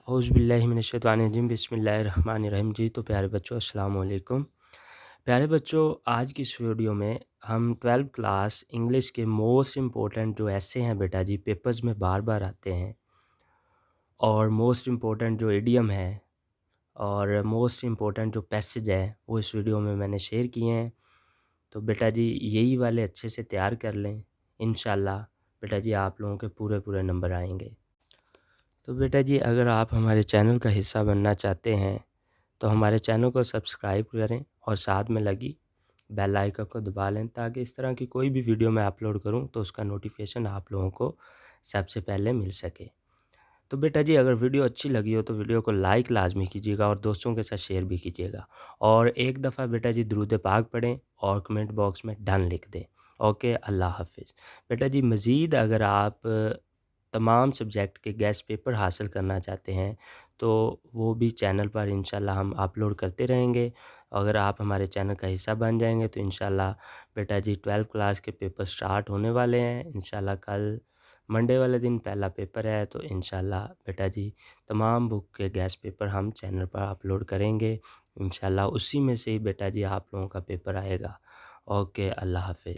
औज़ुबिल्लाहिमिनश्शैतानिर्रजीम बिस्मिल्लाहिर्रहमानिर्रहीम। जी तो प्यारे बच्चों अस्सलाम वालेकुम। प्यारे बच्चों, आज की इस वीडियो में हम 12th क्लास इंग्लिश के मोस्ट इम्पोर्टेंट जो ऐसे हैं बेटा जी, पेपर्स में बार-बार आते हैं और मोस्ट इम्पोर्टेंट जो इडियम है और मोस्ट इम्पोर्टेंट जो पैसेज है वो इस वीडियो में मैंने शेयर किए हैं। तो बेटा जी यही वाले अच्छे से तैयार कर लें, इंशाल्लाह बेटा जी आप लोगों के पूरे नंबर आएँगे। तो बेटा जी अगर आप हमारे चैनल का हिस्सा बनना चाहते हैं तो हमारे चैनल को सब्सक्राइब करें और साथ में लगी बेल आइकन को दबा लें ताकि इस तरह की कोई भी वीडियो मैं अपलोड करूं तो उसका नोटिफिकेशन आप लोगों को सबसे पहले मिल सके। तो बेटा जी अगर वीडियो अच्छी लगी हो तो वीडियो को लाइक लाजमी कीजिएगा और दोस्तों के साथ शेयर भी कीजिएगा और एक दफ़ा बेटा जी दुरूद पाक पढ़ें और कमेंट बॉक्स में डन लिख दें। ओके, अल्लाह हाफिज़। बेटा जी मज़ीद अगर आप तमाम सब्जेक्ट के गेस्ट पेपर हासिल करना चाहते हैं तो वो भी चैनल पर इंशाल्लाह हम अपलोड करते रहेंगे। अगर आप हमारे चैनल का हिस्सा बन जाएंगे तो इंशाल्लाह बेटा जी 12th क्लास के पेपर स्टार्ट होने वाले हैं। इंशाल्लाह कल मंडे वाले दिन पहला पेपर है तो इंशाल्लाह बेटा जी तमाम बुक के गेस्ट पेपर हम चैनल पर अपलोड करेंगे। इंशाल्लाह उसी में से ही बेटा जी आप लोगों का पेपर आएगा। ओके, अल्लाह हाफिज़।